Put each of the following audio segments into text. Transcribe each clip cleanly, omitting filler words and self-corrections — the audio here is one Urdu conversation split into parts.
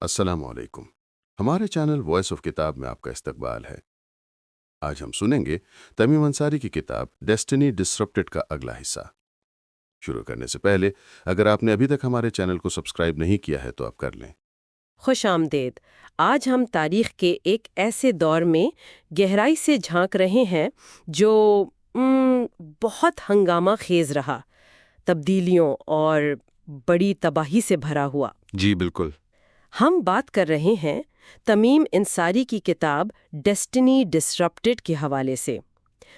السلام علیکم۔ ہمارے چینل وائس آف کتاب میں آپ کا استقبال ہے۔ آج ہم سنیں گے تمیم انصاری کی کتاب ڈیسٹنی ڈسرپٹڈ کا اگلا حصہ۔ شروع کرنے سے پہلے اگر آپ نے ابھی تک ہمارے چینل کو سبسکرائب نہیں کیا ہے تو آپ کر لیں۔ خوش آمدید۔ آج ہم تاریخ کے ایک ایسے دور میں گہرائی سے جھانک رہے ہیں جو بہت ہنگامہ خیز رہا، تبدیلیوں اور بڑی تباہی سے بھرا ہوا۔ جی بالکل۔ ہم بات کر رہے ہیں تمیم انصاری کی کتاب ڈیسٹنی ڈسرپٹڈ کے حوالے سے،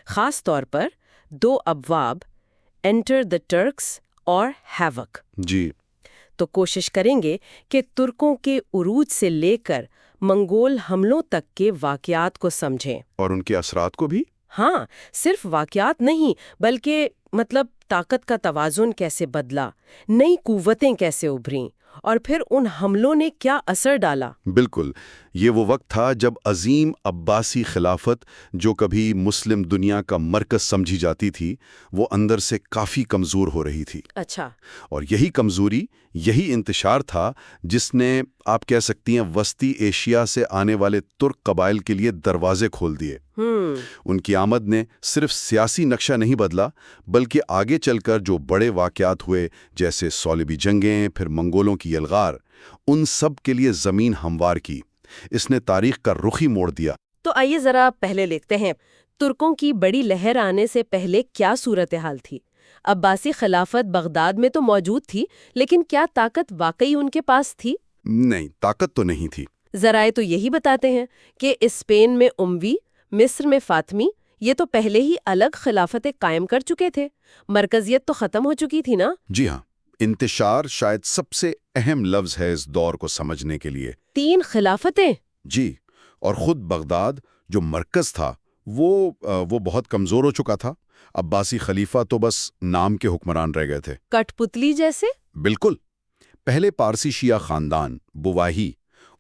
خاص طور پر دو ابواب، انٹر دی ٹرکس اور ہیوک۔ جی تو کوشش کریں گے کہ ترکوں کے عروج سے لے کر منگول حملوں تک کے واقعات کو سمجھیں، اور ان کے اثرات کو بھی۔ ہاں، صرف واقعات نہیں بلکہ طاقت کا توازن کیسے بدلا، نئی قوتیں کیسے ابھریں، اور پھر ان حملوں نے کیا اثر ڈالا۔ بالکل، یہ وہ وقت تھا جب عظیم عباسی خلافت، جو کبھی مسلم دنیا کا مرکز سمجھی جاتی تھی، وہ اندر سے کافی کمزور ہو رہی تھی۔ اچھا۔ اور یہی کمزوری، یہی انتشار تھا جس نے، آپ کہہ سکتی ہیں، وسطی ایشیا سے آنے والے ترک قبائل کے لیے دروازے کھول دیے۔ ان کی آمد نے صرف سیاسی نقشہ نہیں بدلا، بلکہ آگے چل کر جو بڑے واقعات ہوئے، جیسے صلیبی جنگیں، پھر منگولوں کی یلغار، ان سب کے لیے زمین ہموار کی۔ اس نے تاریخ کا رخ ہی موڑ دیا۔ تو آئیے ذرا پہلے لکھتے ہیں، ترکوں کی بڑی لہر آنے سے پہلے کیا صورتحال تھی؟ عباسی خلافت بغداد میں تو موجود تھی، لیکن کیا طاقت واقعی ان کے پاس تھی؟ نہیں، طاقت تو نہیں تھی۔ ذرائع تو یہی بتاتے ہیں کہ اسپین میں اموی، مصر میں فاطمی، یہ تو پہلے ہی الگ خلافتیں قائم کر چکے تھے، مرکزیت تو ختم ہو چکی تھی نا؟ جی ہاں، انتشار شاید سب سے اہم لفظ ہے اس دور کو سمجھنے کے لیے۔ 3 خلافتیں؟ جی، اور خود بغداد جو مرکز تھا وہ بہت کمزور ہو چکا تھا۔ عباسی خلیفہ تو بس نام کے حکمران رہ گئے تھے۔ کٹ پتلی جیسے؟ بالکل۔ پہلے پارسی شیعہ خاندان بواہی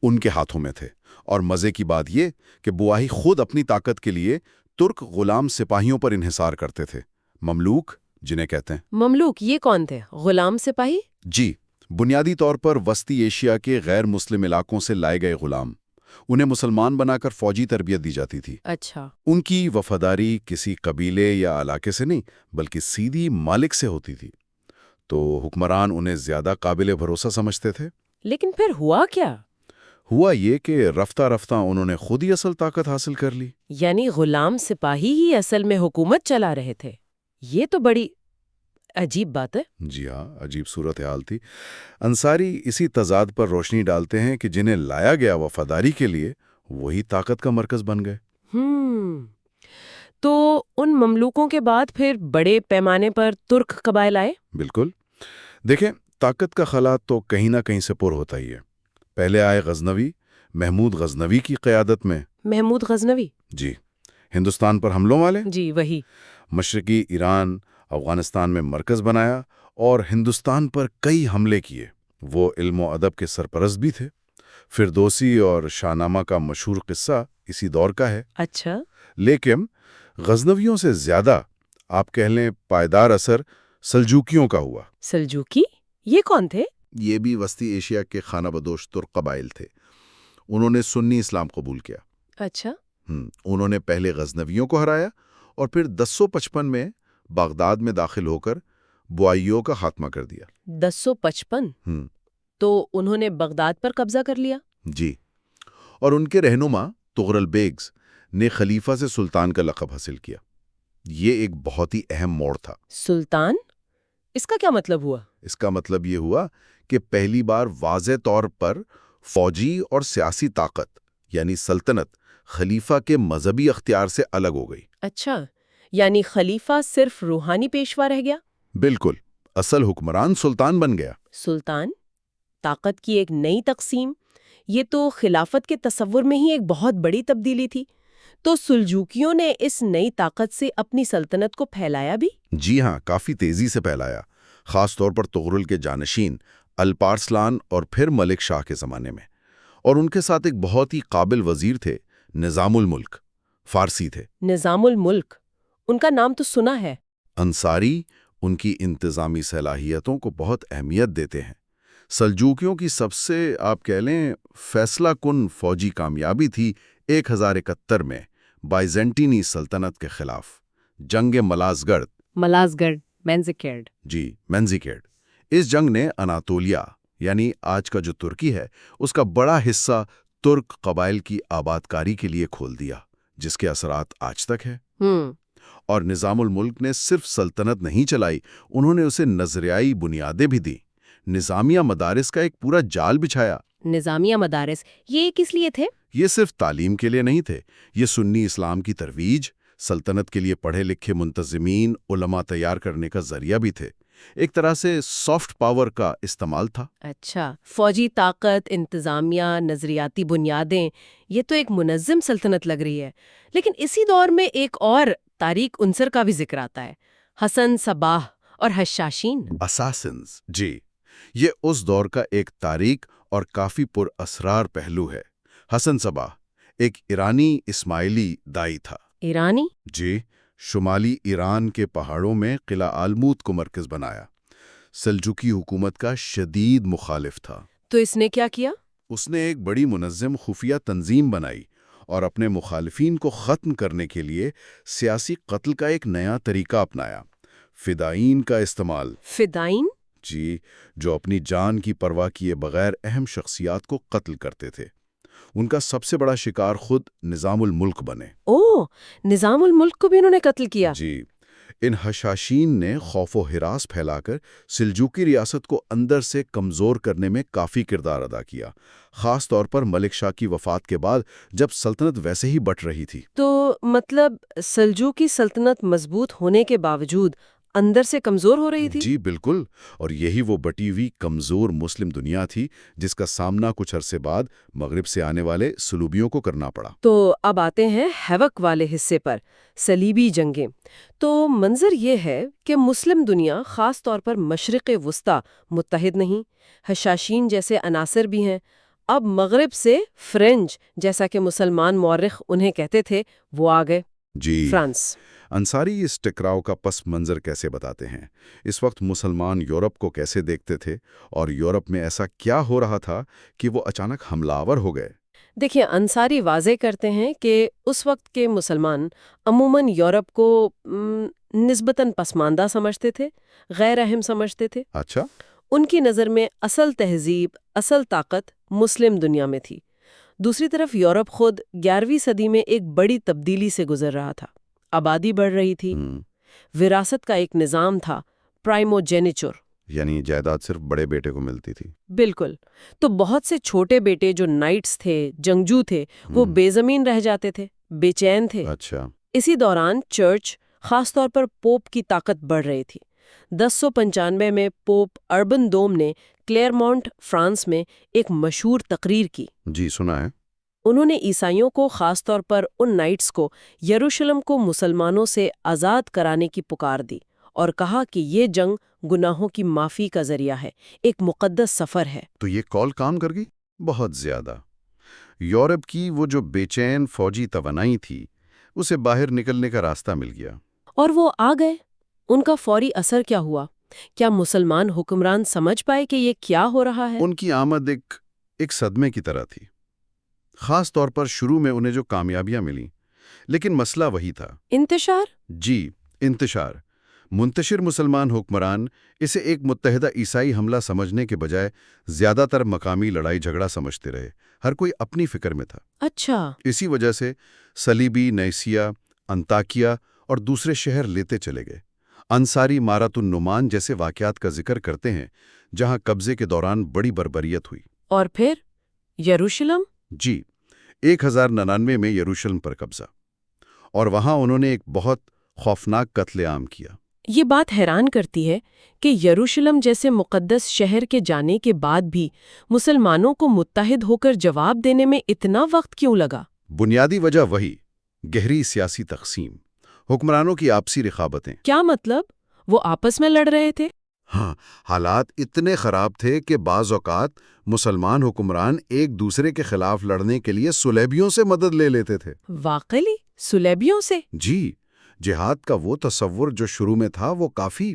ان کے ہاتھوں میں تھے، اور مزے کی بات یہ کہ بواہی خود اپنی طاقت کے لیے ترک غلام سپاہیوں پر انحصار کرتے تھے، مملوک جنہیں کہتے ہیں۔ مملوک یہ کون تھے؟ غلام سپاہی؟ جی، بنیادی طور پر وسطی ایشیا کے غیر مسلم علاقوں سے لائے گئے غلام، انہیں مسلمان بنا کر فوجی تربیت دی جاتی تھی۔ اچھا۔ ان کی وفاداری کسی قبیلے یا علاقے سے نہیں، بلکہ سیدھی مالک سے ہوتی تھی، تو حکمران انہیں زیادہ قابل بھروسہ سمجھتے تھے۔ لیکن پھر ہوا کیا؟ ہوا یہ کہ رفتہ رفتہ انہوں نے خود ہی اصل طاقت حاصل کر لی۔ یعنی غلام سپاہی ہی اصل میں حکومت چلا رہے تھے؟ یہ تو بڑی عجیب بات ہے۔ جی ہاں، عجیب صورتحال تھی۔ انصاری اسی تضاد پر روشنی ڈالتے ہیں کہ جنہیں لایا گیا وفاداری کے لیے، وہی طاقت کا مرکز بن گئے۔ تو ان مملوکوں کے بعد پھر بڑے پیمانے پر ترک قبائل آئے؟ بالکل۔ دیکھیں، طاقت کا خلا تو کہیں نہ کہیں سے پر ہوتا ہی ہے۔ پہلے آئے غزنوی، محمود غزنوی کی قیادت میں۔ محمود غزنوی؟ جی، ہندوستان پر حملوں والے۔ جی وہی۔ مشرقی ایران، افغانستان میں مرکز بنایا اور ہندوستان پر کئی حملے کیے۔ وہ علم و ادب کے سرپرست بھی تھے۔ فردوسی اور شاہ نامہ کا مشہور قصہ اسی دور کا ہے۔ اچھا۔ لیکن غزنویوں سے زیادہ، آپ کہہ لیں، پائیدار اثر سلجوکیوں کا ہوا۔ سلجوکی؟ یہ کون تھے؟ یہ بھی وسطی ایشیا کے خانہ بدوش ترک قبائل تھے۔ انہوں نے سنی اسلام قبول کیا۔ اچھا۔ انہوں نے پہلے غزنویوں کو ہرایا اور پھر 1055 میں بغداد میں داخل ہو کر بوائیوں کا خاتمہ کر دیا۔ 1055؟ تو انہوں نے بغداد پر قبضہ کر لیا؟ جی، اور ان کے رہنما تغرل بیگز نے خلیفہ سے سلطان کا لقب حاصل کیا۔ یہ ایک بہت ہی اہم موڑ تھا۔ سلطان؟ اس کا کیا مطلب ہوا؟ اس کا مطلب یہ ہوا کہ پہلی بار واضح طور پر فوجی اور سیاسی طاقت، یعنی سلطنت، خلیفہ کے مذہبی اختیار سے الگ ہو گئی۔ اچھا، یعنی خلیفہ صرف روحانی پیشوا رہ گیا؟ بالکل، اصل حکمران سلطان بن گیا۔ سلطان، طاقت کی ایک نئی تقسیم، یہ تو خلافت کے تصور میں ہی ایک بہت بڑی تبدیلی تھی۔ تو سلجوکیوں نے اس نئی طاقت سے اپنی سلطنت کو پھیلایا بھی؟ جی ہاں، کافی تیزی سے پھیلایا، خاص طور پر تغرل کے جانشین الپارسلان اور پھر ملک شاہ کے زمانے میں۔ اور ان کے ساتھ ایک بہت ہی قابل وزیر تھے، نظام الملک، فارسی تھے۔ نظام الملک، ان کا نام تو سنا ہے۔ انصاری ان کی انتظامی صلاحیتوں کو بہت اہمیت دیتے ہیں۔ سلجوکیوں کی سب سے، آپ کہہ لیں، فیصلہ کن فوجی کامیابی تھی 1071 میں بائزنٹینی سلطنت کے خلاف، جنگ ملازگرد۔ ملازگرڈ، مینزیکیرڈ۔ جی، مینزیکیڈ۔ اس جنگ نے اناطولیہ یعنی آج کا جو ترکی ہے اس کا بڑا حصہ ترک قبائل کی آباد کاری کے لیے کھول دیا، جس کے اثرات آج تک ہے۔ اور نظام الملک نے صرف سلطنت نہیں چلائی، انہوں نے اسے نظریائی بنیادیں بھی دیں، نظامیہ مدارس کا ایک پورا جال بچھایا۔ نظامیہ مدارس یہ کس لیے تھے؟ یہ صرف تعلیم کے لیے نہیں تھے، یہ سنی اسلام کی ترویج، سلطنت کے لیے پڑھے لکھے منتظمین، علماء تیار کرنے کا ذریعہ بھی تھے، ایک طرح سے سافٹ پاور کا استعمال تھا۔ اچھا، فوجی طاقت، انتظامیہ، نظریاتی بنیادیں، یہ تو ایک منظم سلطنت لگ رہی ہے۔ لیکن اسی دور میں ایک اور تاریک عنصر کا بھی ذکر آتا ہے، حسن صباح اور حشاشین۔ اساسنز، جی، یہ اس دور کا ایک تاریک اور کافی پر اسرار پہلو ہے۔ حسن صباح ایک ایرانی اسماعیلی دائی تھا۔ ایرانی؟ جی، شمالی ایران کے پہاڑوں میں قلعہ آلموت کو مرکز بنایا، سلجوکی حکومت کا شدید مخالف تھا۔ تو اس نے کیا کیا؟ اس نے ایک بڑی منظم خفیہ تنظیم بنائی اور اپنے مخالفین کو ختم کرنے کے لیے سیاسی قتل کا ایک نیا طریقہ اپنایا، فدائین کا استعمال۔ فدائین؟ جی، جو اپنی جان کی پرواہ کیے بغیر اہم شخصیات کو قتل کرتے تھے۔ ان کا سب سے بڑا شکار خود نظام الملک بنے۔ اوہ، نظام الملک کو بھی انہوں نے قتل کیا؟ جی، ان حشاشین نے خوف و ہراس پھیلا کر سلجوکی ریاست کو اندر سے کمزور کرنے میں کافی کردار ادا کیا، خاص طور پر ملک شاہ کی وفات کے بعد جب سلطنت ویسے ہی بٹ رہی تھی۔ تو مطلب سلجوکی سلطنت مضبوط ہونے کے باوجود اندر سے کمزور ہو رہی تھی؟ جی بالکل، اور یہی وہ بٹی ہوئی کمزور مسلم دنیا تھی جس کا سامنا کچھ عرصے بعد مغرب سے آنے والے صلیبیوں کو کرنا پڑا۔ تو اب آتے ہیں ہیوک والے حصے پر، صلیبی جنگیں۔ تو منظر یہ ہے کہ مسلم دنیا، خاص طور پر مشرق وسطی، متحد نہیں، حشاشین جیسے عناصر بھی ہیں۔ اب مغرب سے فرنج، جیسا کہ مسلمان مورخ انہیں کہتے تھے، وہ آ گئے۔ جی، فرانس۔ انصاری اس ٹکراؤ کا پس منظر کیسے بتاتے ہیں؟ اس وقت مسلمان یورپ کو کیسے دیکھتے تھے، اور یورپ میں ایسا کیا ہو رہا تھا کہ وہ اچانک حملہ آور ہو گئے؟ دیکھیں، انصاری واضح کرتے ہیں کہ اس وقت کے مسلمان عموماً یورپ کو نسبتاً پسماندہ سمجھتے تھے، غیر اہم سمجھتے تھے۔ اچھا۔ ان کی نظر میں اصل تہذیب، اصل طاقت مسلم دنیا میں تھی۔ دوسری طرف یورپ خود 11ویں صدی میں ایک بڑی تبدیلی سے گزر رہا تھا، آبادی بڑھ رہی تھی، وراثت کا ایک نظام تھا، پرائموجینیچر، یعنی جائیداد صرف بڑے بیٹے کو ملتی تھی۔ بالکل۔ تو بہت سے چھوٹے بیٹے جو نائٹس تھے، جنگجو تھے، وہ بے زمین رہ جاتے تھے، بے چین تھے۔ اچھا۔ اسی دوران چرچ، خاص طور پر پوپ کی طاقت بڑھ رہی تھی۔ 1095 میں پوپ اربن دوم نے کلیئرمونٹ، فرانس میں ایک مشہور تقریر کی۔ جی، سنا ہے۔ انہوں نے عیسائیوں کو، خاص طور پر ان نائٹس کو، یروشلم کو مسلمانوں سے آزاد کرانے کی پکار دی اور کہا کہ یہ جنگ گناہوں کی معافی کا ذریعہ ہے، ایک مقدس سفر ہے۔ تو یہ کال کام کر گئی؟ بہت زیادہ۔ یورپ کی وہ جو بے چین فوجی توانائی تھی، اسے باہر نکلنے کا راستہ مل گیا۔ اور وہ آ گئے۔ ان کا فوری اثر کیا ہوا؟ کیا مسلمان حکمران سمجھ پائے کہ یہ کیا ہو رہا ہے؟ ان کی آمد ایک صدمے کی طرح تھی، خاص طور پر شروع میں انہیں جو کامیابیاں ملیں، لیکن مسئلہ وہی تھا۔ انتشار؟ جی، انتشار۔ منتشر مسلمان حکمران اسے ایک متحدہ عیسائی حملہ سمجھنے کے بجائے زیادہ تر مقامی لڑائی جھگڑا سمجھتے رہے، ہر کوئی اپنی فکر میں تھا۔ اچھا۔ اسی وجہ سے صلیبی، نیسیا، انطاکیہ اور دوسرے شہر لیتے چلے گئے۔ انصاری مارات النعمان جیسے واقعات کا ذکر کرتے ہیں جہاں قبضے کے دوران بڑی بربریت ہوئی۔ اور پھر یروشلم؟ جی، 1099 میں یروشلم پر قبضہ، اور وہاں انہوں نے ایک بہت خوفناک قتل عام کیا۔ یہ بات حیران کرتی ہے کہ یروشلم جیسے مقدس شہر کے جانے کے بعد بھی مسلمانوں کو متحد ہو کر جواب دینے میں اتنا وقت کیوں لگا؟ بنیادی وجہ وہی، گہری سیاسی تقسیم، حکمرانوں کی آپسی رقابتیں۔ کیا مطلب؟ وہ آپس میں لڑ رہے تھے؟ ہاں، حالات اتنے خراب تھے کہ بعض اوقات مسلمان حکمران ایک دوسرے کے خلاف لڑنے کے لیے صلیبیوں سے مدد لے لیتے تھے۔ واقعی؟ صلیبیوں سے؟ جی، جہاد کا وہ تصور جو شروع میں تھا وہ کافی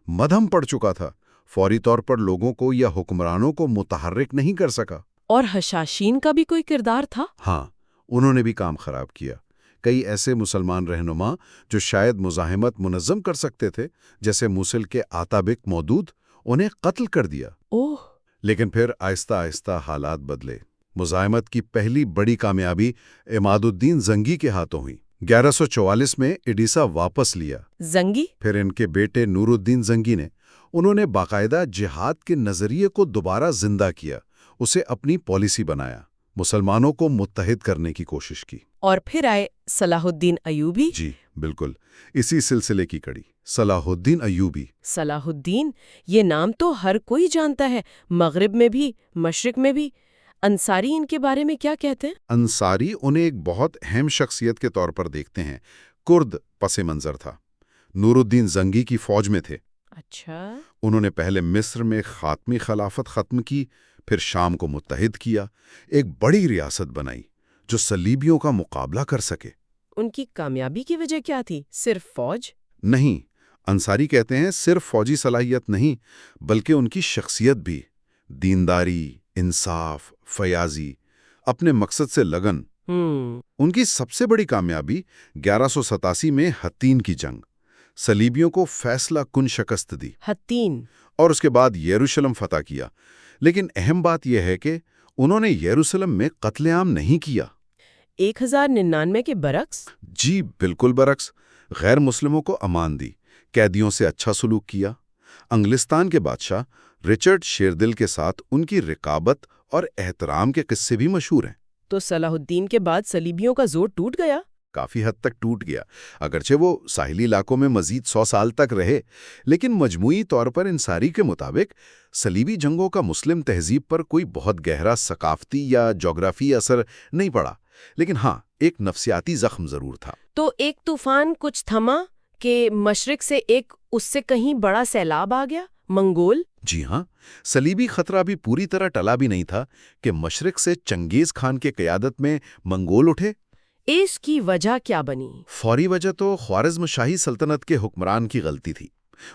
مدھم پڑ چکا تھا، فوری طور پر لوگوں کو یا حکمرانوں کو متحرک نہیں کر سکا۔ اور حشاشین کا بھی کوئی کردار تھا؟ ہاں، انہوں نے بھی کام خراب کیا۔ کئی ایسے مسلمان رہنما جو شاید مزاحمت منظم کر سکتے تھے، جیسے موصل کے آتابک مودود، انہیں قتل کر دیا۔ اوہ! لیکن پھر آہستہ آہستہ حالات بدلے۔ مزاحمت کی پہلی بڑی کامیابی عماد الدین زنگی کے ہاتھوں ہوئی۔ 1144 میں اڈیسا واپس لیا۔ زنگی؟ پھر ان کے بیٹے نور الدین زنگی نے انہوں نے باقاعدہ جہاد کے نظریے کو دوبارہ زندہ کیا، اسے اپنی پالیسی بنایا، مسلمانوں کو متحد کرنے کی کوشش کی۔ اور پھر آئے صلاح الدین ایوبی؟ جی بالکل، اسی سلسلے کی کڑی صلاح الدین ایوبی۔ صلاح الدین، یہ نام تو ہر کوئی جانتا ہے، مغرب میں بھی، مشرق میں بھی۔ انصاری ان کے بارے میں کیا کہتے ہیں؟ انصاری انہیں ایک بہت اہم شخصیت کے طور پر دیکھتے ہیں۔ کرد پس منظر تھا، نور الدین زنگی کی فوج میں تھے۔ اچھا۔ انہوں نے پہلے مصر میں خاتمی خلافت ختم کی، پھر شام کو متحد کیا، ایک بڑی ریاست بنائی جو صلیبیوں کا مقابلہ کر سکے۔ ان کی کامیابی کی وجہ کیا تھی؟ صرف فوج؟ نہیں، انصاری کہتے ہیں صرف فوجی صلاحیت نہیں، بلکہ ان کی شخصیت بھی، دینداری، انصاف، فیاضی، اپنے مقصد سے لگن۔ ان کی سب سے بڑی کامیابی 1187 میں حطین کی جنگ، صلیبیوں کو فیصلہ کن شکست دی، حطین، اور اس کے بعد یروشلم فتح کیا۔ لیکن اہم بات یہ ہے کہ انہوں نے یروشلم میں قتل عام نہیں کیا۔ 1099 کے برعکس؟ جی بالکل برعکس، غیر مسلموں کو امان دی، قیدیوں سے اچھا سلوک کیا۔ انگلستان کے بادشاہ رچرڈ شیردل کے ساتھ ان کی رقابت اور احترام کے قصے بھی مشہور ہیں۔ تو صلاح الدین کے بعد صلیبیوں کا زور ٹوٹ گیا؟ کافی حد تک ٹوٹ گیا، اگرچہ وہ ساحلی علاقوں میں مزید 100 سال تک رہے، لیکن مجموعی طور پر انصاری کے مطابق صلیبی جنگوں کا مسلم تہذیب پر کوئی بہت گہرا ثقافتی یا جغرافی اثر نہیں پڑا، لیکن ہاں ایک نفسیاتی زخم ضرور تھا۔ تو ایک طوفان کچھ تھما کہ مشرق سے ایک اس سے کہیں بڑا سیلاب آ گیا، منگول؟ جی ہاں، صلیبی خطرہ بھی پوری طرح ٹلا بھی نہیں تھا کہ مشرق سے چنگیز خان کے قیادت میں منگول اٹھے۔ اس کی وجہ کیا بنی؟ فوری وجہ تو خوارزم شاہی سلطنت کے حکمران کی غلطی تھی۔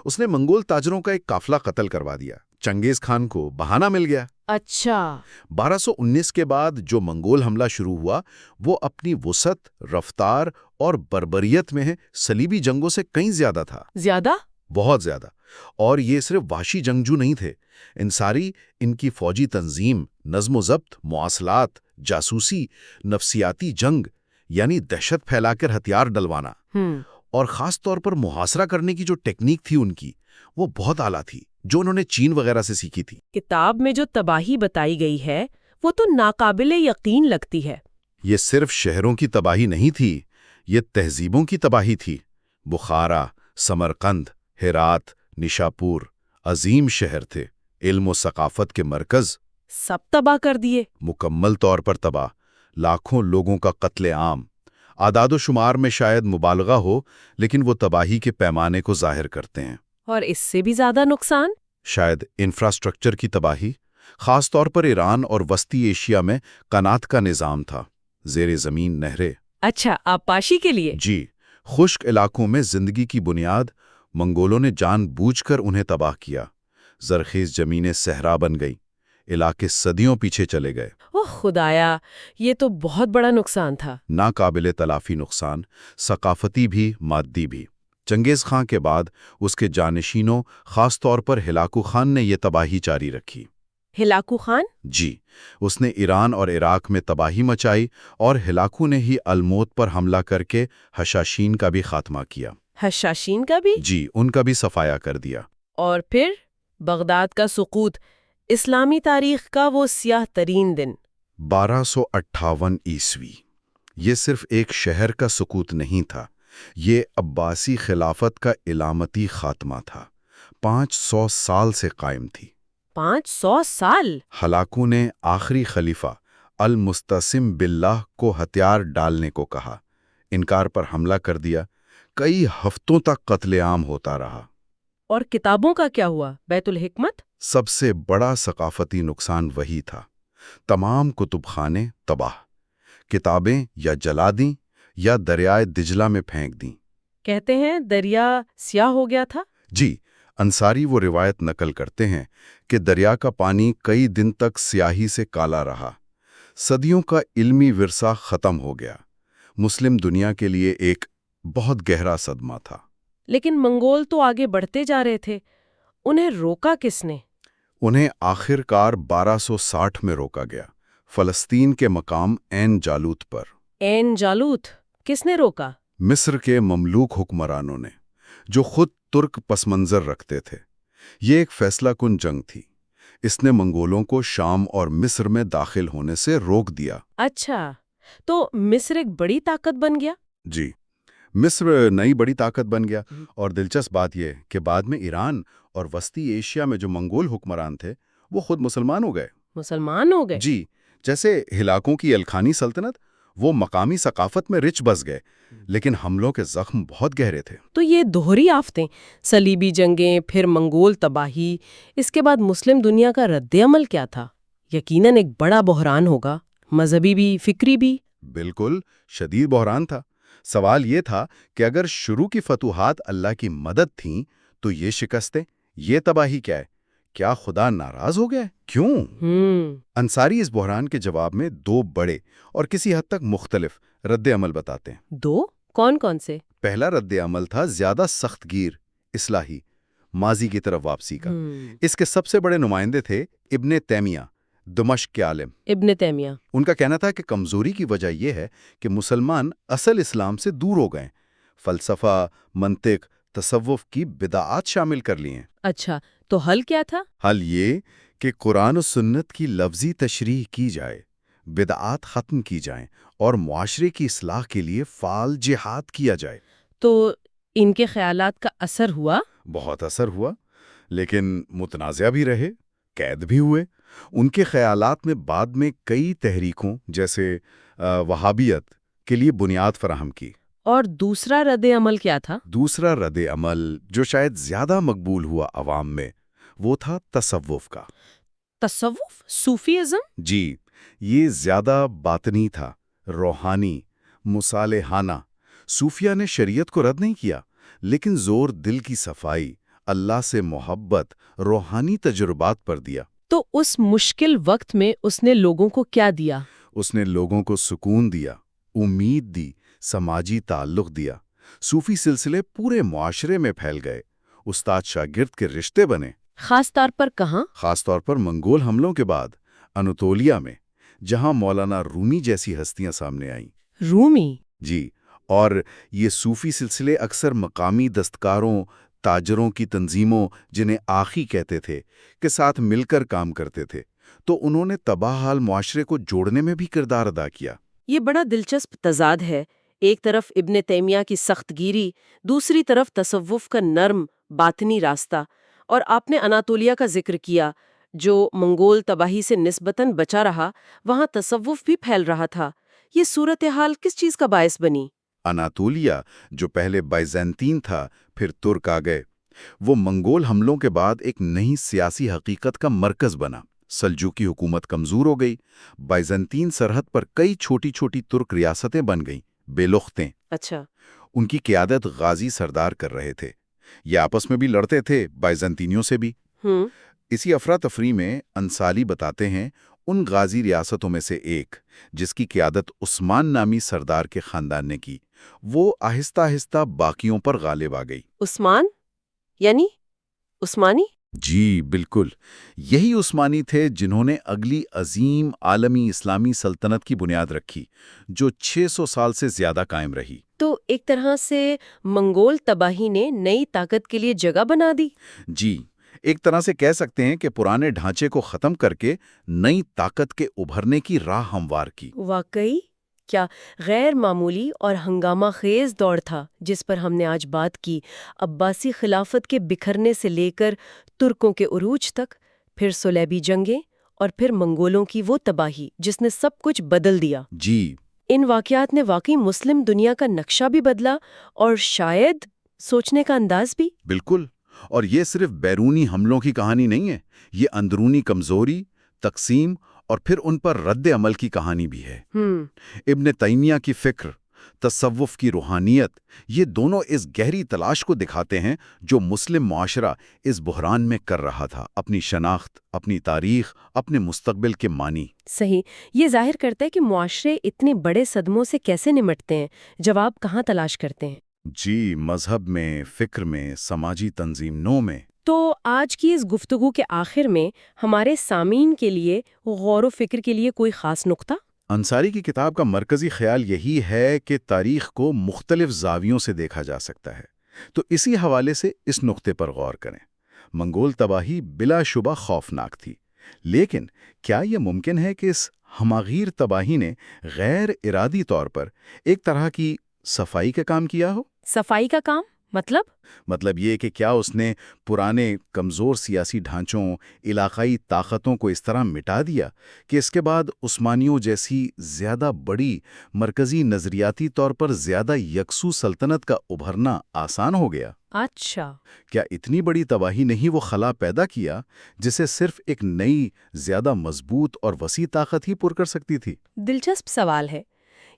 اس نے منگول تاجروں کا ایک قافلہ قتل کروا دیا، چنگیز خان کو بہانہ مل گیا۔ اچھا۔ 1219 کے بعد جو منگول حملہ شروع ہوا وہ اپنی وسعت، رفتار اور بربریت میں صلیبی جنگوں سے کہیں زیادہ تھا۔ زیادہ؟ بہت زیادہ۔ اور یہ صرف وحشی جنگجو نہیں تھے، انصاری ان کی فوجی تنظیم، نظم و ضبط، مواصلات، جاسوسی، نفسیاتی جنگ، یعنی دہشت پھیلا کر ہتھیار ڈلوانا، اور خاص طور پر محاصرہ کرنے کی جو ٹیکنیک تھی ان کی، وہ بہت اعلیٰ تھی، جو انہوں نے چین وغیرہ سے سیکھی تھی۔ کتاب میں جو تباہی بتائی گئی ہے وہ تو ناقابل یقین لگتی ہے۔ یہ صرف شہروں کی تباہی نہیں تھی، یہ تہذیبوں کی تباہی تھی۔ بخارا، سمرقند، ہرات، نشاپور عظیم شہر تھے، علم و ثقافت کے مرکز۔ سب تباہ کر دیے؟ مکمل طور پر تباہ، لاکھوں لوگوں کا قتل عام۔ اعداد و شمار میں شاید مبالغہ ہو، لیکن وہ تباہی کے پیمانے کو ظاہر کرتے ہیں۔ اور اس سے بھی زیادہ نقصان؟ شاید انفراسٹرکچر کی تباہی، خاص طور پر ایران اور وسطی ایشیا میں قنات کا نظام تھا، زیر زمین نہریں۔ اچھا، آبپاشی کے لیے؟ جی، خشک علاقوں میں زندگی کی بنیاد منگولوں نے جان بوجھ کر انہیں تباہ کیا۔ زرخیز زمینیں صحرا بن گئیں، علاقے صدیوں پیچھے چلے گئے۔ اوہ خدایا، یہ تو بہت بڑا نقصان تھا۔ ناقابل تلافی نقصان، ثقافتی بھی مادی بھی۔ چنگیز خان کے بعد اس کے جانشینوں، خاص طور پر ہلاکو خان نے یہ تباہی جاری رکھی۔ Hulagu Khan? جی، اس نے ایران اور عراق میں تباہی مچائی، اور ہلاکو نے ہی الموت پر حملہ کر کے حشاشین کا بھی خاتمہ کیا۔ حشاشین کا بھی؟ جی، ان کا بھی صفایا کر دیا۔ اور پھر بغداد کا سقوط، اسلامی تاریخ کا وہ سیاہ ترین دن۔ 1258 عیسوی، یہ صرف ایک شہر کا سقوط نہیں تھا، یہ عباسی خلافت کا علامتی خاتمہ تھا۔ 500 سال سے قائم تھی۔ 500 سال؟ ہلاکو نے آخری خلیفہ المستعصم باللہ کو ہتھیار ڈالنے کو کہا، انکار پر حملہ کر دیا، کئی ہفتوں تک قتل عام ہوتا رہا۔ اور کتابوں کا کیا ہوا؟ بیت الحکمت؟ سب سے بڑا ثقافتی نقصان وہی تھا، تمام کتب خانے تباہ، کتابیں یا جلا دیں یا دریائے دجلہ میں پھینک دیں۔ کہتے ہیں دریا سیاہ ہو گیا تھا؟ جی، انصاری وہ روایت نقل کرتے ہیں کہ دریا کا پانی کئی دن تک سیاہی سے کالا رہا، صدیوں کا علمی ورثہ ختم ہو گیا۔ مسلم دنیا کے لیے ایک بہت گہرا صدمہ تھا۔ لیکن منگول تو آگے بڑھتے جا رہے تھے، انہیں روکا کس نے؟ انہیں آخر کار 1260 میں روکا گیا، فلسطین کے مقام عین جالوت پر۔ عین جالوت کس نے روکا؟ مصر کے مملوک حکمرانوں نے، جو خود ترک پس منظر رکھتے تھے۔ یہ ایک فیصلہ کن جنگ تھی۔ اس نے منگولوں کو شام اور مصر میں داخل ہونے سے روک دیا۔ اچھا، تو مصر ایک بڑی طاقت بن گیا؟ جی، مصر نئی بڑی طاقت بن گیا، اور دلچسپ بات یہ کہ بعد میں ایران اور وسطی ایشیا میں جو منگول حکمران تھے وہ خود مسلمان ہو گئے۔ مسلمان ہو گئے؟ جی، جیسے ہلاکوں کی الکھانی سلطنت، وہ مقامی ثقافت میں رچ بس گئے، لیکن حملوں کے زخم بہت گہرے تھے۔ تو یہ دوہری آفتیں، صلیبی جنگیں، پھر منگول تباہی، اس کے بعد مسلم دنیا کا رد عمل کیا تھا؟ یقیناً ایک بڑا بحران ہوگا، مذہبی بھی، فکری بھی۔ بالکل، شدید بحران تھا۔ سوال یہ تھا کہ اگر شروع کی فتوحات اللہ کی مدد تھیں تو یہ شکستیں، یہ تباہی کیا ہے؟ کیا خدا ناراض ہو گیا؟ کیوں؟ انصاری اس بحران کے جواب میں دو بڑے اور کسی حد تک مختلف رد عمل بتاتے ہیں۔ دو؟ کون کون سے؟ پہلا رد عمل تھا زیادہ سخت گیر، اصلاحی، ماضی کی طرف واپسی کا۔ اس کے سب سے بڑے نمائندے تھے ابن تیمیہ، دمشق کے عالم۔ ابن تیمیہ، ان کا کہنا تھا کہ کمزوری کی وجہ یہ ہے کہ مسلمان اصل اسلام سے دور ہو گئے، فلسفہ، منطق، تصوف کی بدعات شامل کر لی ہیں۔ اچھا، تو حل کیا تھا؟ حل یہ کہ قرآن و سنت کی لفظی تشریح کی جائے، بدعات ختم کی جائیں اور معاشرے کی اصلاح کے لیے فعال جہاد کیا جائے۔ تو ان کے خیالات کا اثر ہوا؟ بہت اثر ہوا، لیکن متنازع بھی رہے، قید بھی ہوئے۔ ان کے خیالات میں بعد میں کئی تحریکوں جیسے وہابیت کے لیے بنیاد فراہم کی۔ اور دوسرا رد عمل کیا تھا؟ دوسرا رد عمل جو شاید زیادہ مقبول ہوا عوام میں، وہ تھا تصوف کا۔ تصوف؟ صوفیزم؟ جی، یہ زیادہ باطنی تھا، روحانی، مصالحانہ۔ صوفیہ نے شریعت کو رد نہیں کیا، لیکن زور دل کی صفائی، اللہ سے محبت، روحانی تجربات پر دیا۔ تو اس مشکل وقت میں اس نے لوگوں کو کیا دیا؟ اس نے لوگوں کو سکون دیا، امید دی، سماجی تعلق دیا۔ صوفی سلسلے پورے معاشرے میں پھیل گئے، استاد شاگرد کے رشتے بنے۔ خاص طور پر کہاں؟ خاص طور پر منگول حملوں کے بعد اناتولیا میں، جہاں مولانا رومی جیسی ہستیاں سامنے آئیں۔ رومی؟ جی، اور یہ صوفی سلسلے اکثر مقامی دستکاروں، تاجروں کی تنظیموں، جنہیں آخی کہتے تھے، کے ساتھ مل کر کام کرتے تھے، تو انہوں نے تباہ حال معاشرے کو جوڑنے میں بھی کردار ادا کیا۔ یہ بڑا دلچسپ تضاد ہے، ایک طرف ابن تیمیہ کی سخت گیری، دوسری طرف تصوف کا نرم باطنی راستہ، اور آپ نے اناتولیا کا ذکر کیا جو منگول تباہی سے نسبتاً بچا رہا، وہاں تصوف بھی پھیل رہا تھا۔ یہ صورتحال کس چیز کا باعث بنی؟ اناتولیا، جو پہلے بائزنطین تھا، پھر ترک آ گئے، وہ منگول حملوں کے بعد ایک نئی سیاسی حقیقت کا مرکز بنا۔ سلجوقی حکومت کمزور ہو گئی، بائزنطین سرحد پر کئی چھوٹی چھوٹی ترک ریاستیں بن گئیں، بے لختیں۔ اچھا۔ ان کی قیادت غازی سردار کر رہے تھے، یہ آپس میں بھی لڑتے تھے، بائزنطینیوں سے بھی۔ اسی افراتفری میں انصاری بتاتے ہیں ان غازی ریاستوں میں سے ایک، جس کی قیادت عثمان نامی سردار کے خاندان نے کی، وہ آہستہ آہستہ باقیوں پر غالب آ گئی۔ عثمان؟ یعنی عثمانی؟ جی بالکل، یہی عثمانی تھے جنہوں نے اگلی عظیم عالمی اسلامی سلطنت کی بنیاد رکھی، جو 600 سال سے زیادہ قائم رہی۔ تو ایک طرح سے منگول تباہی نے نئی طاقت کے لیے جگہ بنا دی؟ جی، ایک طرح سے کہہ سکتے ہیں کہ پرانے ڈھانچے کو ختم کر کے نئی طاقت کے ابھرنے کی راہ ہموار کی۔ واقعی کیا غیر معمولی اور ہنگامہ خیز دور تھا جس پر ہم نے آج بات کی، عباسی خلافت کے بکھرنے سے لے کر ترکوں کے عروج تک، پھر صلیبی جنگیں، اور پھر منگولوں کی وہ تباہی جس نے سب کچھ بدل دیا۔ جی، ان واقعات نے واقعی مسلم دنیا کا نقشہ بھی بدلا اور شاید سوچنے کا انداز بھی۔ بالکل، اور یہ صرف بیرونی حملوں کی کہانی نہیں ہے، یہ اندرونی کمزوری، تقسیم اور پھر ان پر رد عمل کی کہانی بھی ہے۔ ابن تیمیہ کی فکر، تصوف کی روحانیت، یہ دونوں اس گہری تلاش کو دکھاتے ہیں جو مسلم معاشرہ اس بحران میں کر رہا تھا، اپنی شناخت، اپنی تاریخ، اپنے مستقبل کے معنی۔ صحیح، یہ ظاہر کرتا ہے کہ معاشرے اتنے بڑے صدموں سے کیسے نمٹتے ہیں، جواب کہاں تلاش کرتے ہیں؟ جی، مذہب میں، فکر میں، سماجی تنظیموں میں۔ تو آج کی اس گفتگو کے آخر میں ہمارے سامعین کے لیے غور و فکر کے لیے کوئی خاص نقطہ؟ انصاری کی کتاب کا مرکزی خیال یہی ہے کہ تاریخ کو مختلف زاویوں سے دیکھا جا سکتا ہے، تو اسی حوالے سے اس نقطے پر غور کریں۔ منگول تباہی بلا شبہ خوفناک تھی، لیکن کیا یہ ممکن ہے کہ اس ہماغیر تباہی نے غیر ارادی طور پر ایک طرح کی صفائی کا کام کیا ہو؟ صفائی کا کام مطلب یہ کہ کیا اس نے پرانے کمزور سیاسی ڈھانچوں، علاقائی طاقتوں کو اس طرح مٹا دیا کہ اس کے بعد عثمانیوں جیسی زیادہ بڑی، مرکزی نظریاتی طور پر زیادہ یکسو سلطنت کا ابھرنا آسان ہو گیا؟ اچھا، کیا اتنی بڑی تباہی نہیں وہ خلا پیدا کیا جسے صرف ایک نئی، زیادہ مضبوط اور وسیع طاقت ہی پر کر سکتی تھی؟ دلچسپ سوال ہے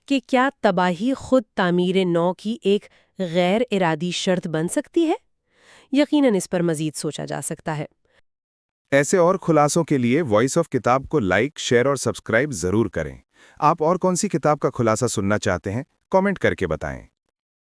کہ کیا تباہی خود تعمیر نو کی ایک غیر ارادی شرط بن سکتی ہے؟ یقیناً اس پر مزید سوچا جا سکتا ہے۔ ایسے اور خلاصوں کے لیے وائس آف کتاب کو لائک، شیئر اور سبسکرائب ضرور کریں۔ آپ اور کون سی کتاب کا خلاصہ سننا چاہتے ہیں؟ کامنٹ کر کے بتائیں۔